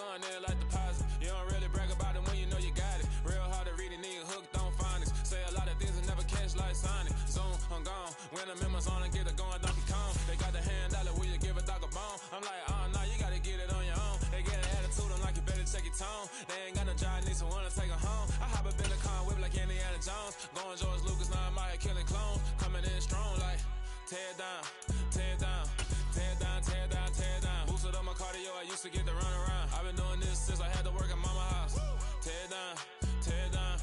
going in like deposit. You don't really brag about it when you know you got it. Real hard to read a nigga hooked on phonics. Say a lot of things and never catch like Sonic. Zoom, I'm gone. When the members on and get it going Donkey Kong. They got the hand dollar, will you give a dog a bone? I'm like, oh no, you gotta get it on your own. They get an attitude, I'm like, you better check your tone. They ain't got no job, need someone to take her home. I hop up in the car, whip like Indiana Jones. Going George Lucas, now I'm out here killing clones. Coming in strong like, tear down, tear down, tear down, tear down, tear down. Boosted up my cardio, I used to get to run around. I've been doing this since I had to work at mama house. Tear down, tear down,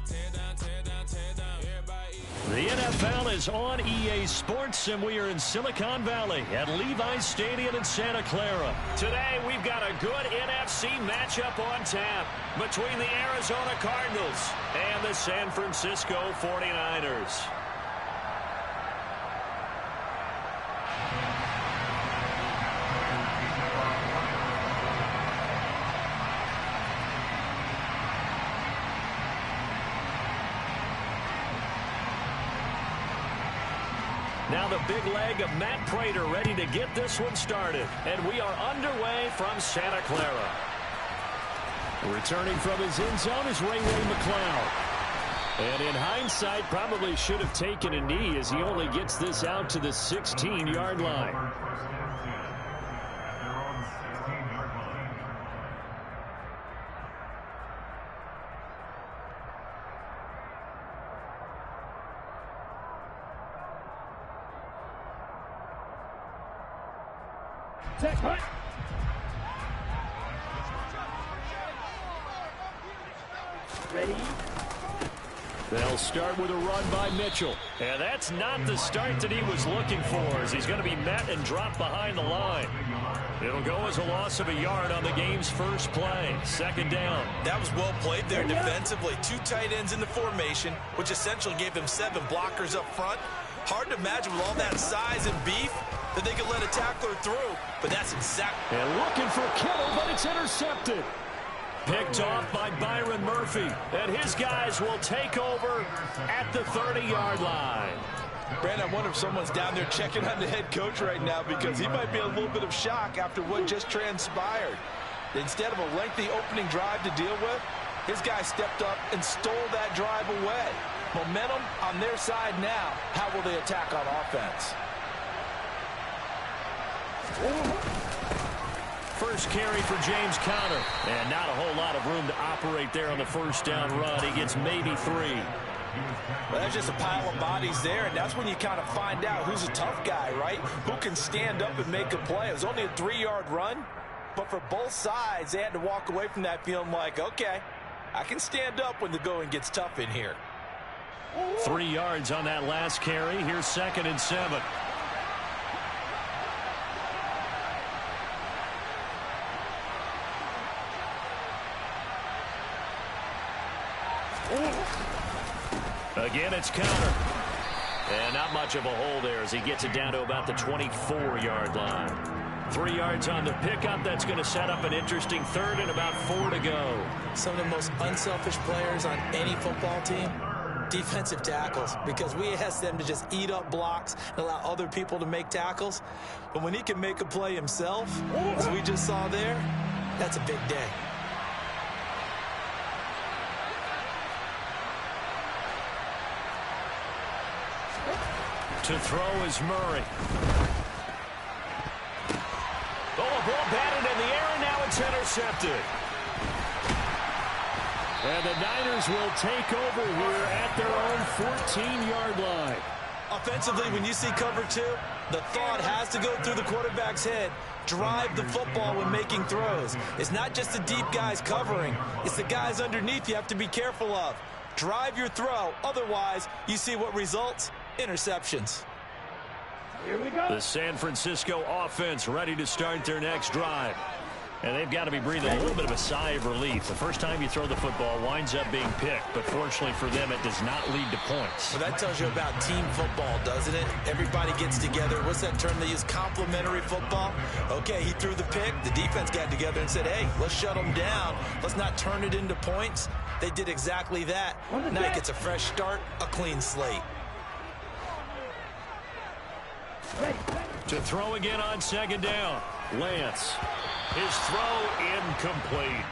tear down, tear down, tear down. Everybody eat. The NFL is on EA Sports, and we are in Silicon Valley at Levi's Stadium in Santa Clara. Today, we've got a good NFC matchup on tap between the Arizona Cardinals and the San Francisco 49ers. Now the big leg of Matt Prater ready to get this one started. And we are underway from Santa Clara. Returning from his end zone is Ray McCloud. And in hindsight, probably should have taken a knee as he only gets this out to the 16-yard line. Ready? They'll start with a run by Mitchell. And that's not the start that he was looking for, as he's going to be met and dropped behind the line. It'll go as a loss of a yard on the game's first play. Second down. That was well played there defensively. Two tight ends in the formation, which essentially gave them 7 blockers up front. Hard to imagine with all that size and beef that they could let a tackler through, but that's exactly. And looking for Kittle, but it's intercepted. Picked off by Byron Murphy, and his guys will take over at the 30-yard line. Brandon, I wonder if someone's down there checking on the head coach right now, because he might be in a little bit of shock after what just transpired. Instead of a lengthy opening drive to deal with, his guy stepped up and stole that drive away. Momentum on their side now. How will they attack on offense? First carry for James Conner. And not a whole lot of room to operate there on the first down run. He gets maybe 3. Well, that's just a pile of bodies there, and that's when you kind of find out who's a tough guy, right? Who can stand up and make a play. It was only a 3-yard run, but for both sides, they had to walk away from that feeling like, okay, I can stand up when the going gets tough in here. 3 yards on that last carry. Here's 2nd and 7. Again, it's Conner. And not much of a hole there as he gets it down to about the 24-yard line. 3 yards on the pickup. That's going to set up an interesting 3rd and about 4 to go. Some of the most unselfish players on any football team, defensive tackles, because we ask them to just eat up blocks and allow other people to make tackles. But when he can make a play himself, as we just saw there, that's a big day. To throw is Murray. Oh, a ball batted in the air, and now it's intercepted. And the Niners will take over here at their own 14-yard line. Offensively, when you see cover 2, the thought has to go through the quarterback's head. Drive the football when making throws. It's not just the deep guys covering. It's the guys underneath you have to be careful of. Drive your throw. Otherwise, you see what results? Interceptions. Here we go. The San Francisco offense ready to start their next drive. And they've got to be breathing a little bit of a sigh of relief. The first time you throw the football winds up being picked, but fortunately for them, it does not lead to points. Well, that tells you about team football, doesn't it? Everybody gets together. What's that term they use? Complementary football? Okay, he threw the pick. The defense got together and said, hey, let's shut them down. Let's not turn it into points. They did exactly that. Now he gets a fresh start, a clean slate. To throw again on 2nd down. Lance. His throw incomplete.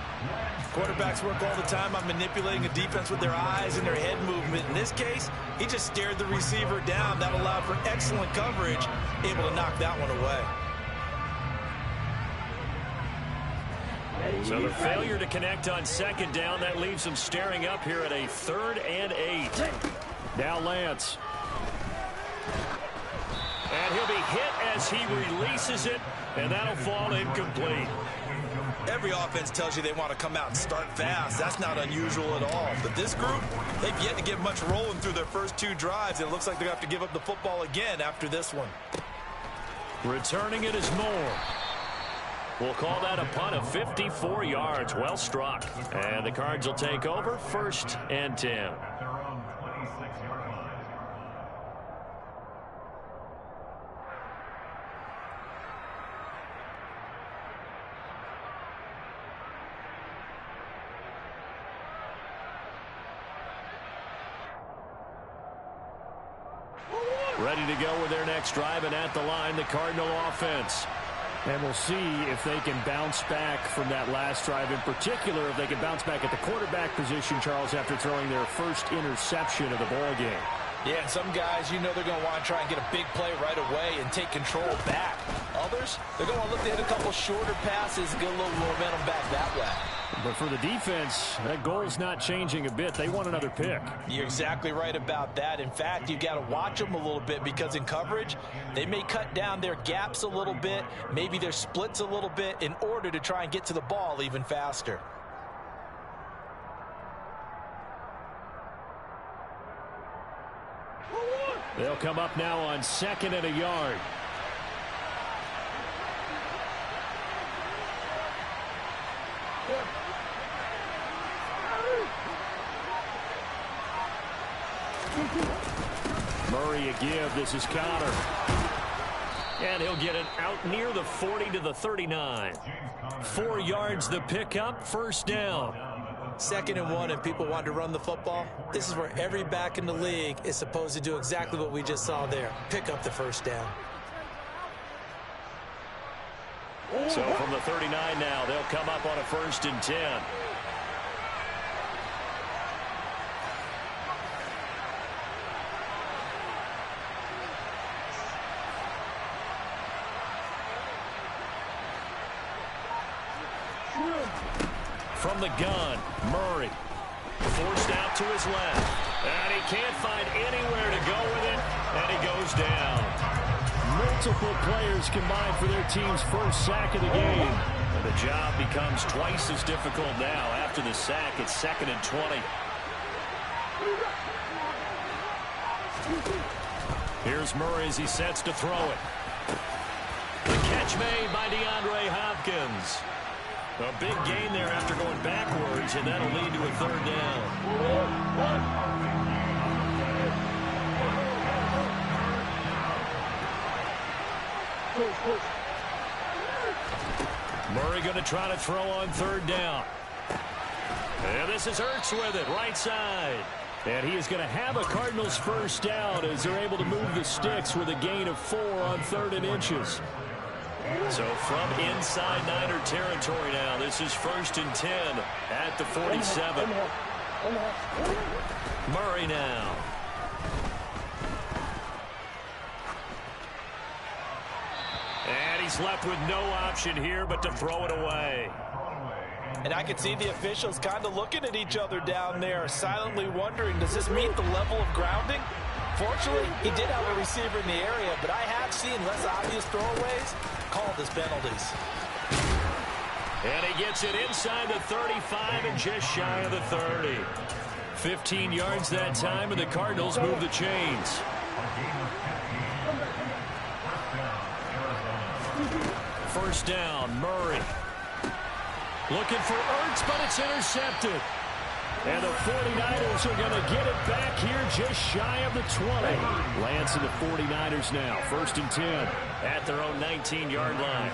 Quarterbacks work all the time on manipulating a defense with their eyes and their head movement. In this case, he just stared the receiver down. That allowed for excellent coverage, able to knock that one away. So the failure to connect on second down, that leaves him staring up here at a 3rd and 8. Now Lance. And he'll be hit as he releases it, and that'll fall incomplete. Every offense tells you they want to come out and start fast. That's not unusual at all. But this group, they've yet to get much rolling through their first 2 drives. And it looks like they're going to have to give up the football again after this one. Returning it is Moore. We'll call that a punt of 54 yards. Well struck. And the Cards will take over 1st and 10. Ready to go with their next drive, and at the line, the Cardinal offense. And we'll see if they can bounce back from that last drive. In particular, if they can bounce back at the quarterback position, Charles, after throwing their first interception of the ball game. Yeah, and some guys, you know they're going to want to try and get a big play right away and take control back. Others, they're going to want to look to hit a couple shorter passes and get a little momentum back that way. But for the defense, that goal's not changing a bit. They want another pick. You're exactly right about that. In fact, you've got to watch them a little bit because in coverage, they may cut down their gaps a little bit, maybe their splits a little bit in order to try and get to the ball even faster. They'll come up now on 2nd and a yard. Murray a give. This is Connor. And he'll get it out near the 40 to the 39. 4 yards the pickup, 1st down. 2nd and 1 and people want to run the football. This is where every back in the league is supposed to do exactly what we just saw there. Pick up the 1st down. So from the 39 now, they'll come up on a 1st and 10. From the gun, Murray. Forced out to his left. And he can't find anywhere to go with it. And he goes down. Multiple players combined for their team's first sack of the game. And the job becomes twice as difficult now. After the sack, it's 2nd and 20. Here's Murray as he sets to throw it. The catch made by DeAndre Hopkins. A big gain there after going backwards, and that'll lead to a 3rd down. Murray going to try to throw on 3rd down. And this is Ertz with it, right side. And he is going to have a Cardinals 1st down as they're able to move the sticks with a gain of 4 on 3rd and inches. So from inside Niner territory now, this is 1st and 10 at the 47. Murray now. And he's left with no option here but to throw it away. And I can see the officials kind of looking at each other down there, silently wondering, does this meet the level of grounding? Fortunately, he did have a receiver in the area, but I have seen less obvious throwaways called as penalties. And he gets it inside the 35 and just shy of the 30. 15 yards that time, and the Cardinals move the chains. First down, Murray. Looking for Ertz, but it's intercepted. And the 49ers are going to get it back here just shy of the 20. Lance and the 49ers now. 1st and 10 at their own 19-yard line.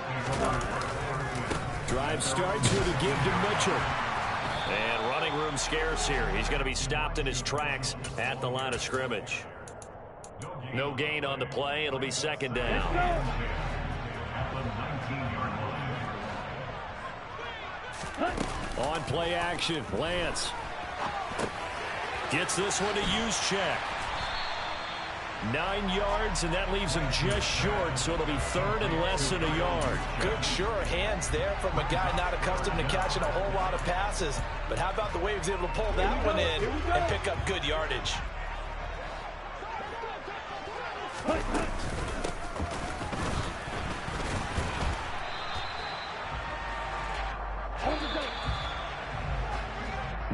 Drive starts with a give to Mitchell. And running room scarce here. He's going to be stopped in his tracks at the line of scrimmage. No gain on the play. It'll be 2nd down. On play action, Lance gets this one to Juszczyk. 9 yards, and that leaves him just short, so it'll be third and less than a yard. Good, sure hands there from a guy not accustomed to catching a whole lot of passes. But how about the way he was able to pull that one in and pick up good yardage?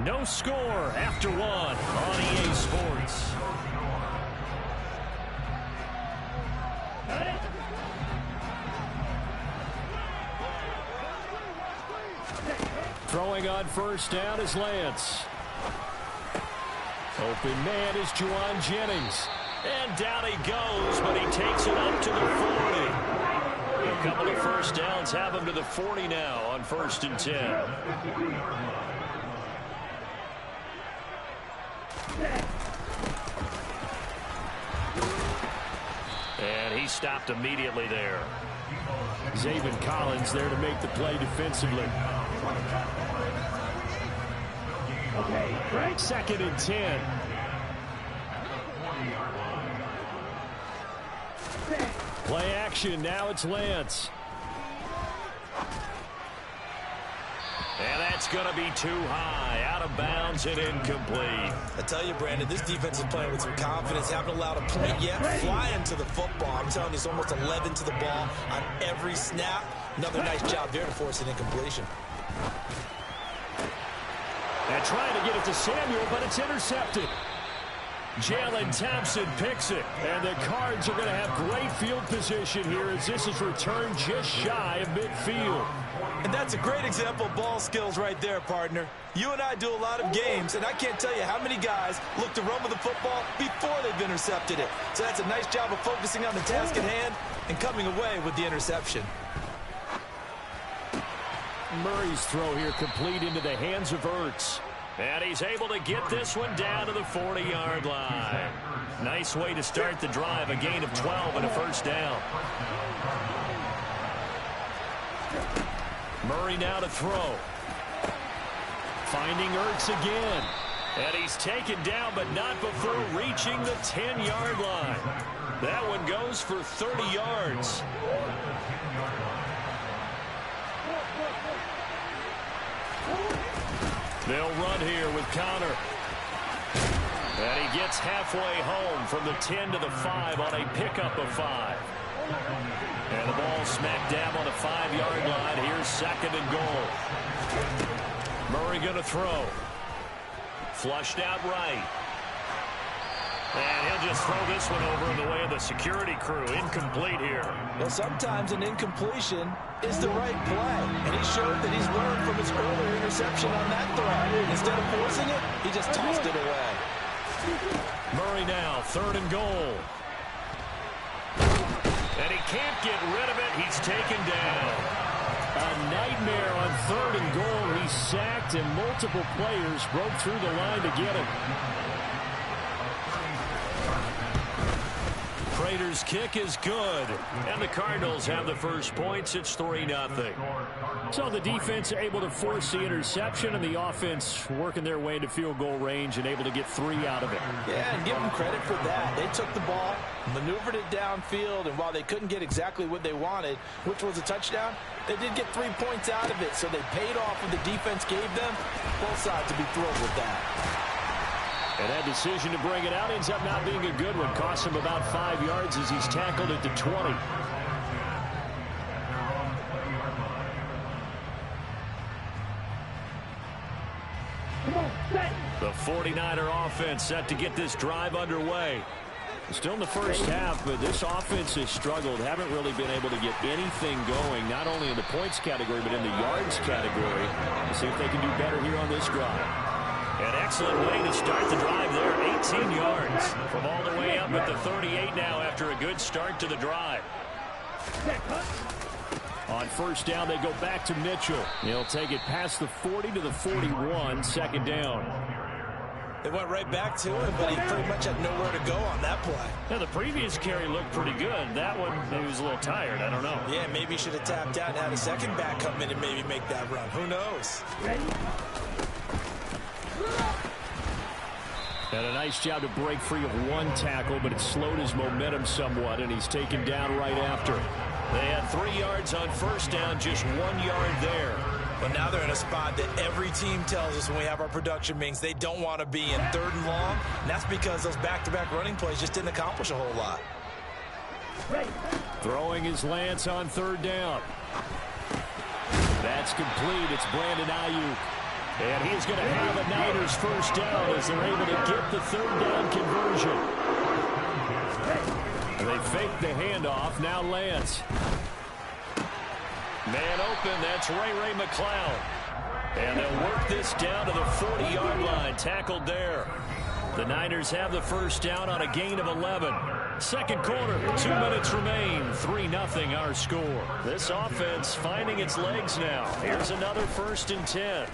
No score after one on EA Sports. Throwing on first down is Lance. Open man is Juwan Jennings. And down he goes, but he takes it up to the 40. A couple of first downs have him to the 40 now on 1st and 10. And he stopped immediately there. Zaven Collins there to make the play defensively. Okay, right. 2nd and 10. Play action. Now it's Lance. And that's going to be too high. Out of bounds and incomplete. I tell you, Brandon, this defense is playing with some confidence. Haven't allowed a point yet. Flying to the football. I'm telling you, it's almost 11 to the ball on every snap. Another nice job there to force an incompletion. And trying to get it to Samuel, but it's intercepted. Jalen Thompson picks it. And the Cards are going to have great field position here as this is returned just shy of midfield. And that's a great example of ball skills right there, partner. You and I do a lot of games, and I can't tell you how many guys look to run with the football before they've intercepted it. So that's a nice job of focusing on the task at hand and coming away with the interception. Murray's throw here complete into the hands of Ertz. And he's able to get this one down to the 40-yard line. Nice way to start the drive. A gain of 12 and a first down. Murray now to throw. Finding Ertz again. And he's taken down, but not before reaching the 10-yard line. That one goes for 30 yards. They'll run here with Connor. And he gets halfway home from the 10 to the 5 on a pickup of 5. And the ball smacked down on the 5-yard line. Here's 2nd and goal. Murray going to throw. Flushed out right. And he'll just throw this one over in the way of the security crew. Incomplete here. Well, sometimes an incompletion is the right play. And he showed that he's learned from his earlier interception on that throw. Instead of forcing it, he just tossed it away. Murray now, 3rd and goal. And he can't get rid of it. He's taken down. A nightmare on 3rd and goal. He's sacked, and multiple players broke through the line to get him. Prater's kick is good. And the Cardinals have the first points. It's 3-0. So the defense able to force the interception, and the offense working their way into field goal range and able to get 3 out of it. Yeah, and give them credit for that. They took the ball, maneuvered it downfield, and while they couldn't get exactly what they wanted, which was a touchdown, they did get 3 points out of it. So they paid off what the defense gave them. Both sides would be thrilled with that. And that decision to bring it out ends up not being a good one. Costs him about 5 yards as he's tackled at the 20. The 49er offense set to get this drive underway. Still in the first half, but this offense has struggled. Haven't really been able to get anything going, not only in the points category, but in the yards category. We'll see if they can do better here on this drive. An excellent way to start the drive there. 18 yards from all the way up at the 38 now after a good start to the drive. On first down, they go back to Mitchell. He'll take it past the 40 to the 41, 2nd down. They went right back to him, but he pretty much had nowhere to go on that play. Yeah, the previous carry looked pretty good. That one, maybe he was a little tired. I don't know. Yeah, maybe he should have tapped out and had a second back come in and maybe make that run. Who knows? And a nice job to break free of one tackle, but it slowed his momentum somewhat, and he's taken down right after. They had 3 yards on first down, just 1 yard there. But now they're in a spot that every team tells us when we have our production meetings they don't want to be in, 3rd and long. And that's because those back-to-back running plays just didn't accomplish a whole lot. Throwing his Lance on 3rd down. That's complete. It's Brandon Ayuk. And he's going to have a Niners first down as they're able to get the 3rd down conversion. And they fake the handoff. Now Lance. Man open, that's Ray McCloud. And they'll work this down to the 40-yard line. Tackled there. The Niners have the first down on a gain of 11. Second quarter, 2 minutes remain. 3-0 our score. This offense finding its legs now. Here's another 1st and 10.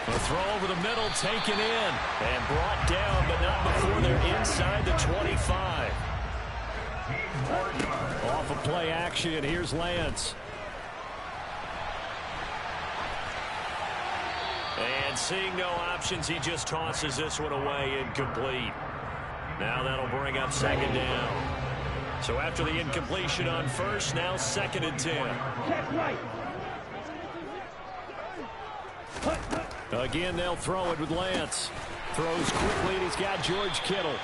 A throw over the middle, taken in. And brought down, but not before they're inside the 25. Off of play action, here's Lance. And seeing no options, he just tosses this one away, incomplete. Now that'll bring up 2nd down. So after the incompletion on first, now 2nd and 10. Again, they'll throw it with Lance. Throws quickly, and he's got George Kittle.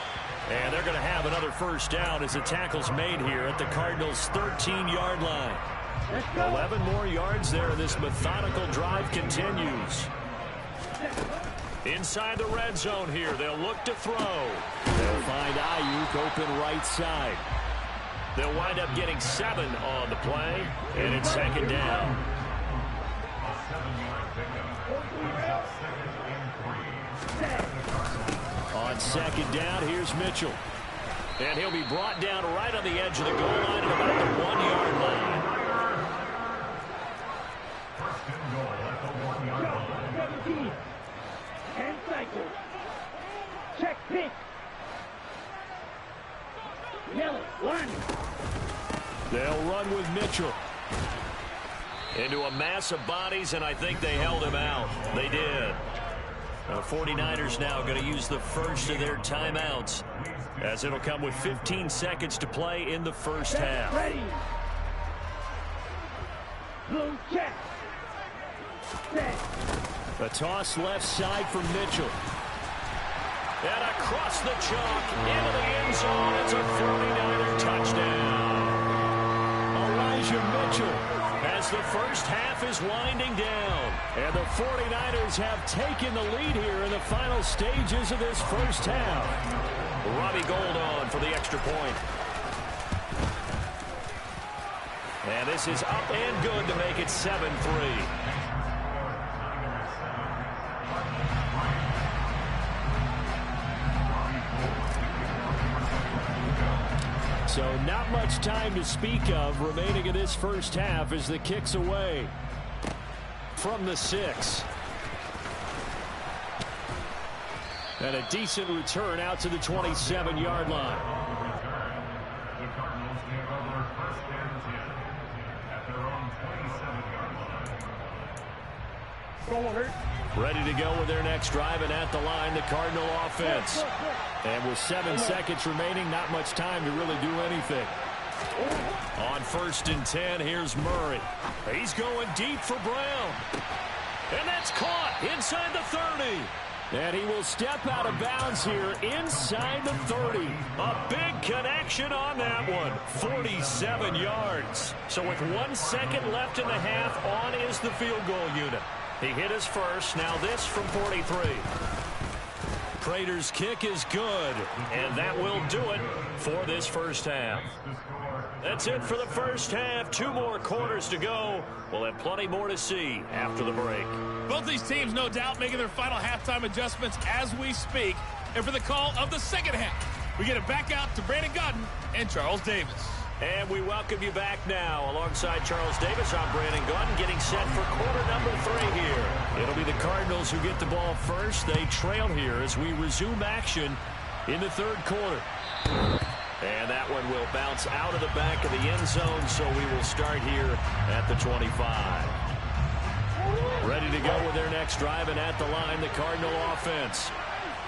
And they're going to have another first down as the tackle's made here at the Cardinals' 13-yard line. 11 more yards there. This methodical drive continues. Inside the red zone here, they'll look to throw. They'll find Ayuk open right side. They'll wind up getting 7 on the play, and it's 2nd down. On 2nd down, here's Mitchell. And he'll be brought down right on the edge of the goal line at about the 1-yard line. Check pick. They'll run with Mitchell. Into a mass of bodies, and I think they held him out. They did. The 49ers now going to use the first of their timeouts, as it'll come with 15 seconds to play in the first half. Ready. Blue check. Set. A toss left side for Mitchell. And across the chalk into the end zone. It's a 49er touchdown. Elijah Mitchell, as the first half is winding down. And the 49ers have taken the lead here in the final stages of this first half. Robbie Gould on for the extra point. And this is up and good to make it 7-3. So not much time to speak of remaining in this first half as the kick's away from the 6. And a decent return out to the 27-yard line. The Cardinals give over 1st and 10 at their own 27-yard line. Ready to go with their next drive, and at the line, the Cardinal offense. And with 7 seconds remaining, not much time to really do anything. On 1st and 10, here's Murray. He's going deep for Brown. And that's caught inside the 30. And he will step out of bounds here inside the 30. A big connection on that one. 47 yards. So with 1 second left in the half, on is the field goal unit. He hit his first. Now this from 43. Prater's kick is good, and that will do it for this first half. That's it for the first half. 2 more quarters to go. We'll have plenty more to see after the break. Both these teams, no doubt, making their final halftime adjustments as we speak. And for the call of the second half, we get it back out to Brandon Gaudin and Charles Davis. And we welcome you back now. Alongside Charles Davis, I'm Brandon Gunn, getting set for quarter number 3 here. It'll be the Cardinals who get the ball first. They trail here as we resume action in the third quarter. And that one will bounce out of the back of the end zone, so we will start here at the 25. Ready to go with their next drive, and at the line, the Cardinal offense.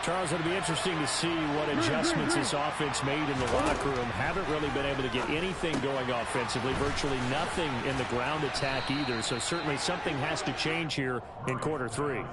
Charles, it'll be interesting to see what adjustments this offense made in the locker room. Haven't really been able to get anything going offensively, virtually nothing in the ground attack either, so certainly something has to change here in quarter 3.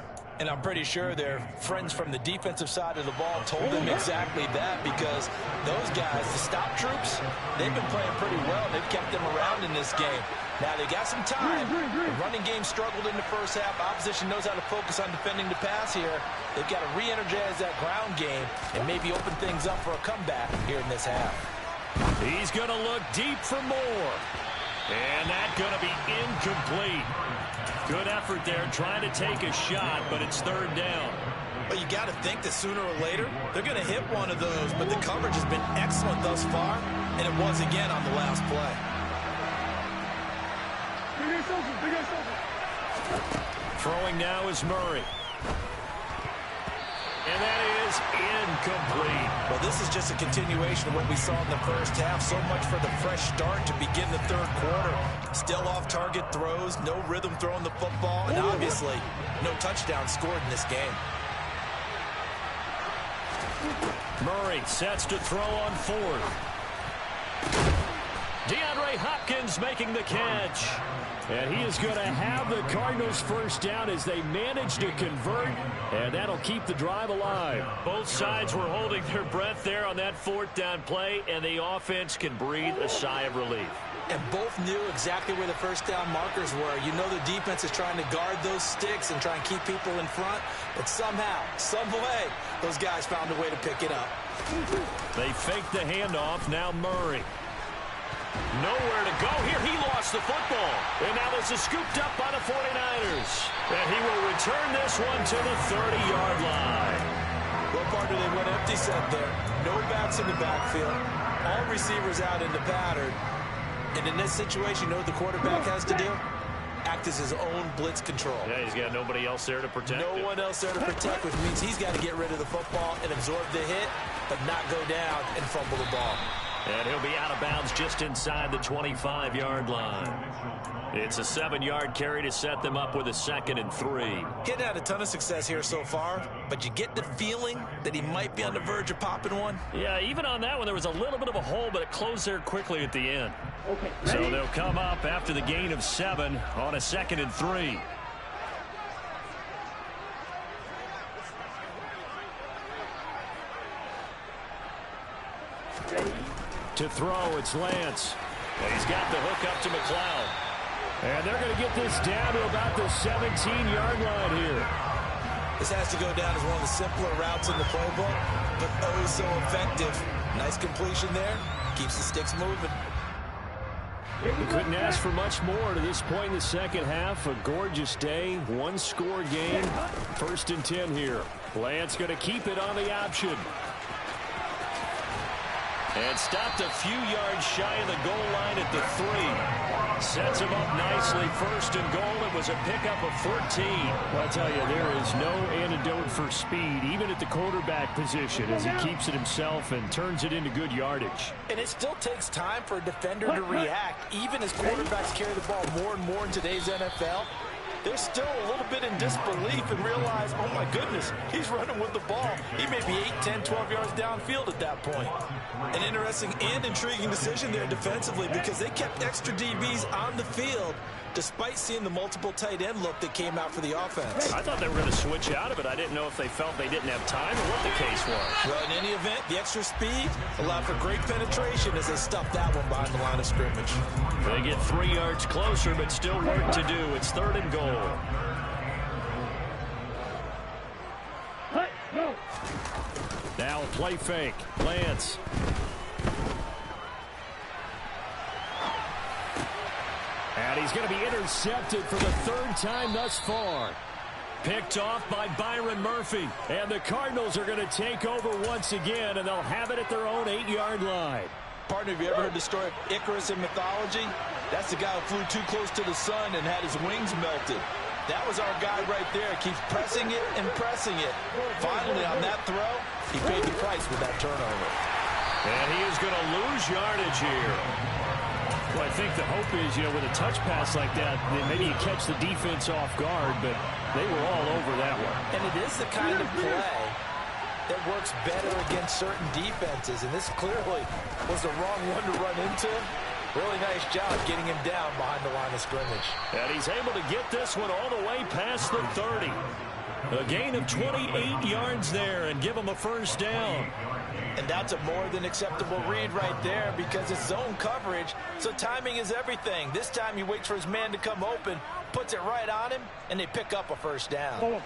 And I'm pretty sure their friends from the defensive side of the ball told them exactly that, because those guys, the stop troops, they've been playing pretty well. They've kept them around in this game. Now, they got some time. The running game struggled in the first half. Opposition knows how to focus on defending the pass here. They've got to re-energize that ground game and maybe open things up for a comeback here in this half. He's going to look deep for more. And that's going to be incomplete. Good effort there trying to take a shot, but it's third down. But you got to think that sooner or later, they're going to hit one of those. But the coverage has been excellent thus far, and it was again on the last play. Throwing now is Murray. And that is incomplete. Well, this is just a continuation of what we saw in the first half. So much for the fresh start to begin the third quarter. Still off-target throws, no rhythm throwing the football, and obviously no touchdown scored in this game. Murray sets to throw on fourth. DeAndre Hopkins making the catch. And he is going to have the Cardinals first down as they manage to convert, and that'll keep the drive alive. Both sides were holding their breath there on that fourth down play, and the offense can breathe a sigh of relief. And both knew exactly where the first down markers were. You know the defense is trying to guard those sticks and try and keep people in front, but somehow, some way, those guys found a way to pick it up. They faked the handoff. Now Murray. Nowhere to go here. He lost the football. And now this is scooped up by the 49ers. And he will return this one to the 30-yard line. Well, partner, they went empty set there. No backs in the backfield. All receivers out in the pattern. And in this situation, you know what the quarterback has to do? Act as his own blitz control. Yeah, he's got nobody else there to protect him. No one else there to protect, which means he's got to get rid of the football and absorb the hit, but not go down and fumble the ball. And he'll be out of bounds just inside the 25-yard line. It's a 7-yard carry to set them up with a 2nd and 3. He hadn't had a ton of success here so far, but you get the feeling that he might be on the verge of popping one. Yeah, even on that one, there was a little bit of a hole, but it closed there quickly at the end. Okay, so they'll come up after the gain of 7 on a 2nd and 3. To throw, it's Lance. And he's got the hook up to McLeod. And they're going to get this down to about the 17-yard line here. This has to go down as one of the simpler routes in the playbook, but oh so effective. Nice completion there. Keeps the sticks moving. We couldn't ask for much more to this point in the second half. A gorgeous day, one-score game. 1st and 10 here. Lance going to keep it on the option. And stopped a few yards shy of the goal line at the 3. Sets him up nicely. 1st and goal. It was a pickup of 14. Well, I'll tell you, there is no antidote for speed, even at the quarterback position, as he keeps it himself and turns it into good yardage. And it still takes time for a defender to react. Even as quarterbacks carry the ball more and more in today's NFL, they're still a little bit in disbelief and realize, oh my goodness, he's running with the ball. He may be 8, 10, 12 yards downfield at that point. An interesting and intriguing decision there defensively, because they kept extra DBs on the field despite seeing the multiple tight end look that came out for the offense. I thought they were going to switch out of it. I didn't know if they felt they didn't have time or what the case was. Well, in any event, the extra speed allowed for great penetration as they stuffed that one behind the line of scrimmage. They get 3 yards closer, but still work to do. It's 3rd and goal. Now a play fake. Lance. And he's going to be intercepted for the 3rd time thus far. Picked off by Byron Murphy. And the Cardinals are going to take over once again, and they'll have it at their own 8-yard line. Partner, have you ever heard the story of Icarus in mythology? That's the guy who flew too close to the sun and had his wings melted. That was our guy right there. Keeps pressing it and pressing it. Finally, on that throw, he paid the price with that turnover. And he is going to lose yardage here. Well, I think the hope is, with a touch pass like that, maybe you catch the defense off guard, but they were all over that one. And it is the kind of play that works better against certain defenses, and this clearly was the wrong one to run into. Really nice job getting him down behind the line of scrimmage. And he's able to get this one all the way past the 30. A gain of 28 yards there and give him a first down. And that's a more than acceptable read right there because it's zone coverage, so timing is everything. This time he waits for his man to come open, puts it right on him, and they pick up a first down.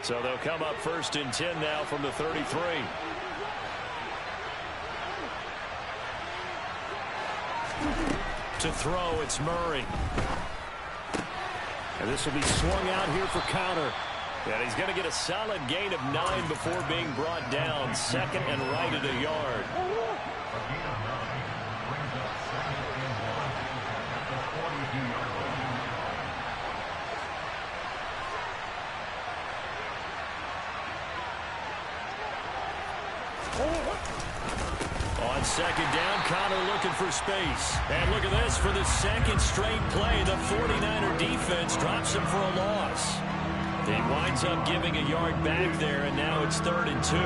So they'll come up 1st and 10 now from the 33. To throw, it's Murray. And this will be swung out here for counter. And he's going to get a solid gain of 9 before being brought down. 2nd and right at a yard. On 2nd down, Connor looking for space. And look at this for the 2nd straight play. The 49er defense drops him for a loss. He winds up giving a yard back there, and now it's 3rd and 2.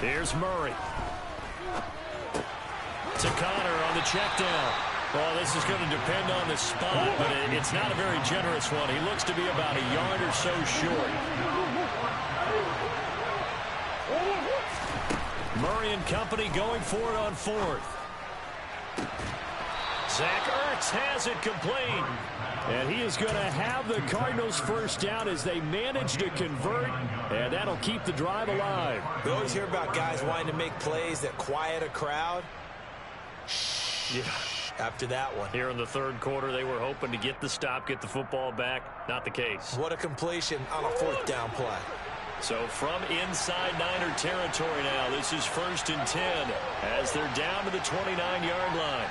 Here's Murray. To Connor on the check down. Well, this is going to depend on the spot, but it's not a very generous one. He looks to be about a yard or so short. Murray and company going for it on 4th. Zach Ertz has it complete. And he is going to have the Cardinals first down as they manage to convert, and that'll keep the drive alive. We always hear about guys wanting to make plays that quiet a crowd. Yeah. After that one. Here in the 3rd quarter, they were hoping to get the stop, get the football back. Not the case. What a completion on a 4th down play. So from inside Niner territory now, this is 1st and 10 as they're down to the 29-yard line.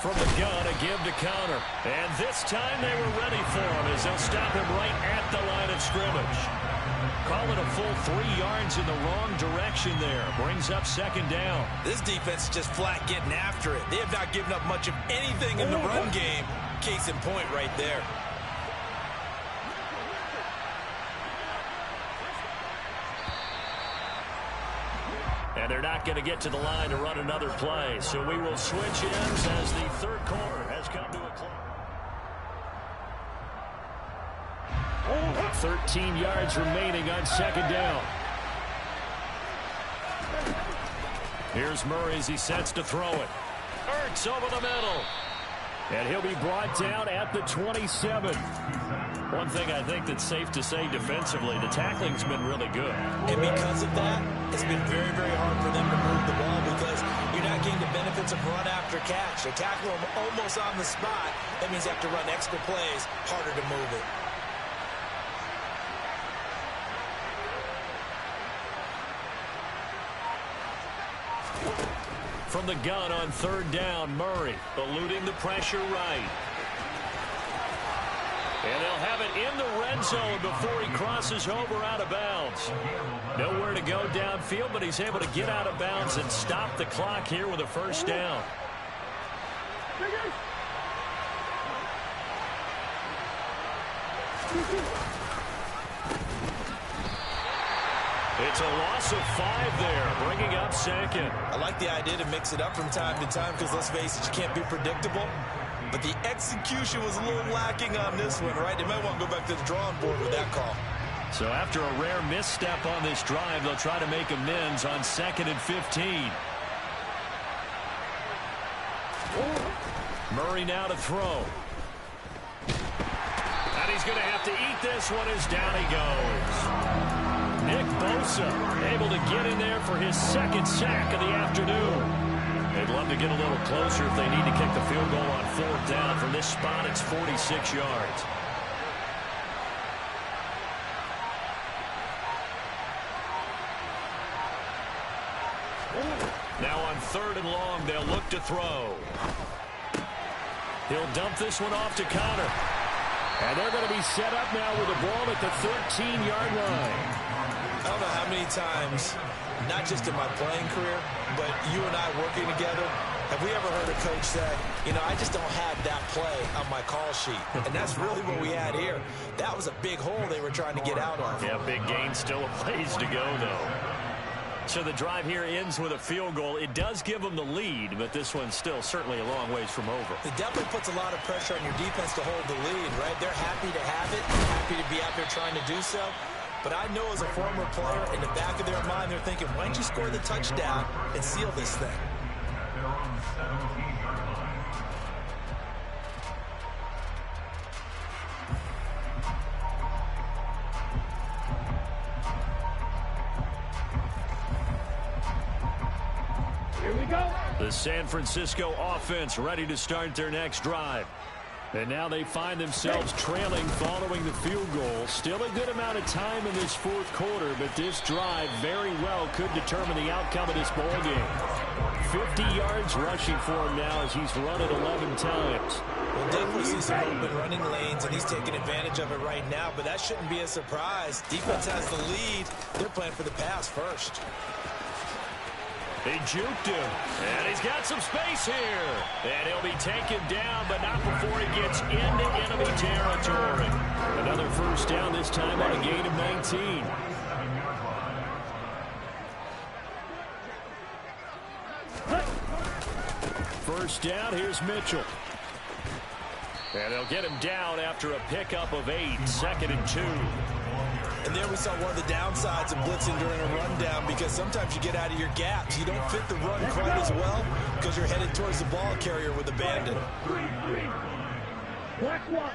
From the gun, a give to Connor. And this time they were ready for him as they'll stop him right at the line of scrimmage. Call it a full 3 yards in the wrong direction there. Brings up 2nd down. This defense is just flat getting after it. They have not given up much of anything in the run game. Case in point right there. And they're not going to get to the line to run another play. So we will switch ends as the 3rd quarter has come to a close. 13 yards remaining on 2nd down. Here's Murray as he sets to throw it. Ertz over the middle. And he'll be brought down at the 27. One thing I think that's safe to say defensively, the tackling's been really good. And because of that, it's been very, very hard for them to move the ball because you're not getting the benefits of run after catch. They tackle them almost on the spot. That means you have to run extra plays, harder to move it. From the gun on 3rd down, Murray eluding the pressure right. And they'll have it in the red zone before he crosses over out of bounds. Nowhere to go downfield, but he's able to get out of bounds and stop the clock here with a first down. It's a loss of 5 there, bringing up 2nd. I like the idea to mix it up from time to time because, let's face it, you can't be predictable. But the execution was a little lacking on this one, right? They might want to go back to the drawing board with that call. So after a rare misstep on this drive, they'll try to make amends on 2nd and 15. Murray now to throw. And he's going to have to eat this one as down he goes. Nick Bosa able to get in there for his second sack of the afternoon. They'd love to get a little closer if they need to kick the field goal on 4th down. From this spot, it's 46 yards. Now on 3rd and long, they'll look to throw. He'll dump this one off to Connor. And they're going to be set up now with the ball at the 13-yard line. I don't know how many times, not just in my playing career, but you and I working together, have we ever heard a coach say, you know, I just don't have that play on my call sheet. And that's really what we had here. That was a big hole they were trying to get out of. Yeah, big gain, still a ways to go, though. So the drive here ends with a field goal. It does give them the lead, but this one's still certainly a long ways from over. It definitely puts a lot of pressure on your defense to hold the lead, right? They're happy to have it, happy to be out there trying to do so. But I know as a former player, in the back of their mind, they're thinking, why don't you score the touchdown and seal this thing? Here we go. The San Francisco offense ready to start their next drive. And now they find themselves trailing following the field goal. Still a good amount of time in this 4th quarter, but this drive very well could determine the outcome of this ball game. 50 yards rushing for him now as he's run it 11 times. We'll definitely see some open running lanes, and he's taking advantage of it right now, but that shouldn't be a surprise. Defense has the lead. They're playing for the pass first. They juked him, and he's got some space here. And he'll be taken down, but not before he gets into enemy territory. Another first down, this time on a gain of 19. First down, here's Mitchell. And they'll get him down after a pickup of 8, 2nd and 2. And there we saw one of the downsides of blitzing during a rundown, because sometimes you get out of your gaps. You don't fit the run quite as well because you're headed towards the ball carrier with abandon. Black one.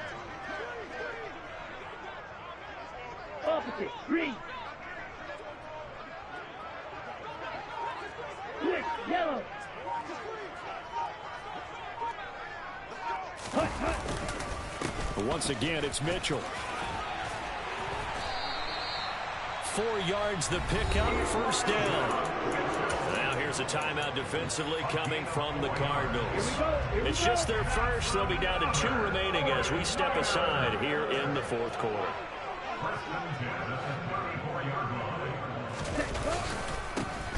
Opposite. Green. Switch. Yellow. Hut, hut. But once again, it's Mitchell. 4 yards the pickup, first down. Now here's a timeout defensively coming from the Cardinals. It's just their first. They'll be down to 2 remaining as we step aside here in the 4th quarter.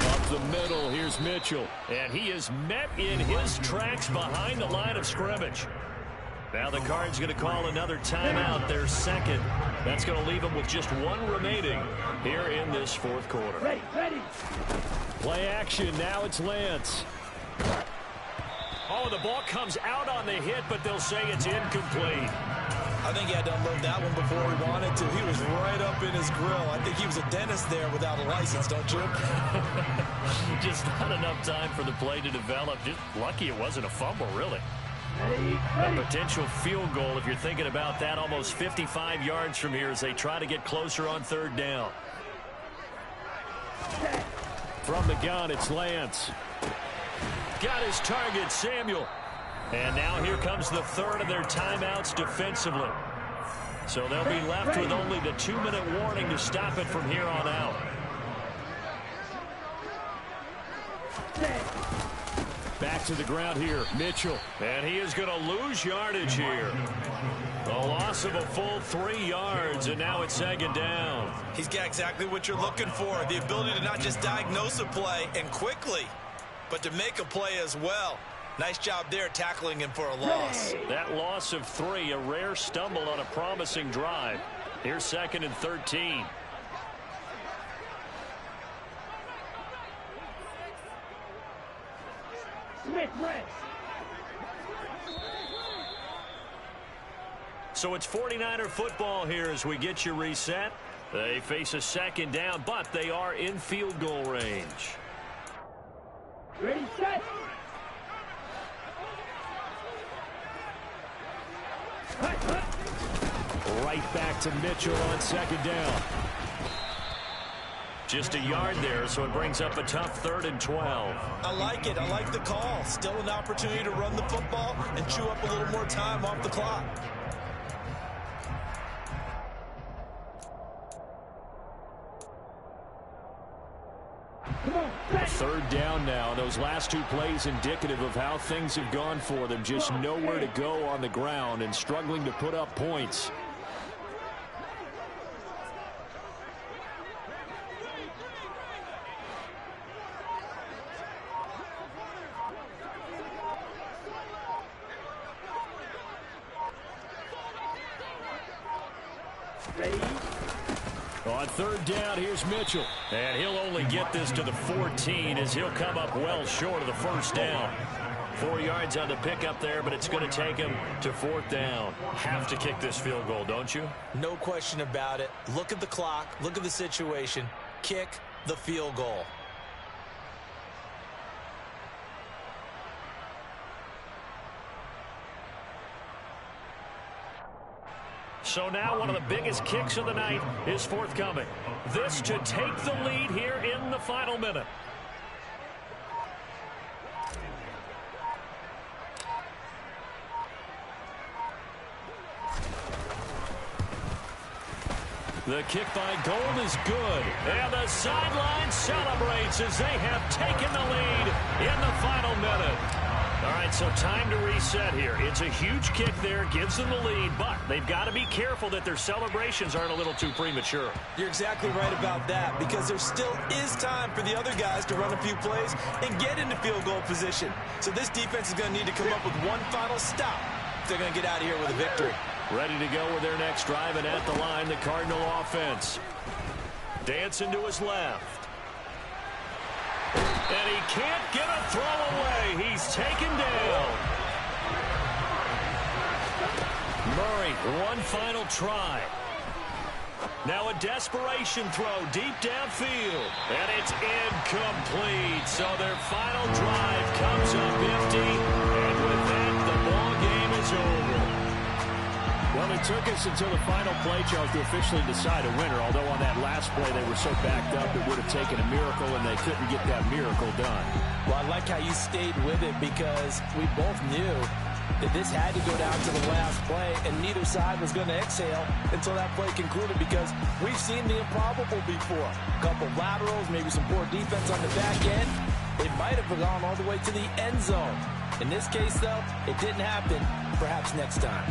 Up the middle, here's Mitchell. And he is met in his tracks behind the line of scrimmage. Now the Cards going to call another timeout, their second. That's going to leave them with just 1 remaining here in this 4th quarter. Ready, ready. Play action, now it's Lance. Oh, the ball comes out on the hit, but they'll say it's incomplete. I think he had to unload that one before he wanted to. He was right up in his grill. I think he was a dentist there without a license, don't you? Just not enough time for the play to develop. Just lucky it wasn't a fumble, really. A potential field goal, if you're thinking about that, almost 55 yards from here as they try to get closer on 3rd down. From the gun, it's Lance. Got his target, Samuel. And now here comes the 3rd of their timeouts defensively. So they'll be left with only the 2-minute warning to stop it from here on out. Back to the ground here, Mitchell. And he is going to lose yardage here. A loss of a full 3 yards, and now it's 2nd down. He's got exactly what you're looking for, the ability to not just diagnose a play and quickly, but to make a play as well. Nice job there tackling him for a loss. That loss of 3, a rare stumble on a promising drive. Here's 2nd and 13. Smith, red. So it's 49er football here as we get you reset. They face a 2nd down, but they are in field goal range. Ready, set. right back to Mitchell on second down. Just a yard there, so it brings up a tough 3rd and 12. I like it. I like the call. Still an opportunity to run the football and chew up a little more time off the clock. Third down now. Those last 2 plays indicative of how things have gone for them. Just nowhere to go on the ground and struggling to put up points. Ready? On 3rd down, here's Mitchell. And he'll only get this to the 14 as he'll come up well short of the 1st down. 4 yards on the pickup there, but it's going to take him to 4th down. Have to kick this field goal, don't you? No question about it. Look at the clock. Look at the situation. Kick the field goal. So now one of the biggest kicks of the night is forthcoming. This to take the lead here in the final minute. The kick by Gold is good. And the sideline celebrates as they have taken the lead in the final minute. All right, so time to reset here. It's a huge kick there, gives them the lead, but they've got to be careful that their celebrations aren't a little too premature. You're exactly right about that, because there still is time for the other guys to run a few plays and get into field goal position. So this defense is going to need to come up with one final stop if they're going to get out of here with a victory. Ready to go with their next drive, and at the line, the Cardinal offense. Dancing to his left. And he can't get a throw away. He's taken down. Murray, one final try. Now a desperation throw deep downfield. And it's incomplete. So their final drive comes up empty. And with that, the ball game is over. Well, it took us until the final play, Charles, to officially decide a winner. Although on that last play they were so backed up, it would have taken a miracle, and they couldn't get that miracle done. Well, I like how you stayed with it, because we both knew that this had to go down to the last play, and neither side was going to exhale until that play concluded, because we've seen the improbable before. A couple of laterals, maybe some poor defense on the back end. It might have gone all the way to the end zone. In this case, though, it didn't happen. Perhaps next time.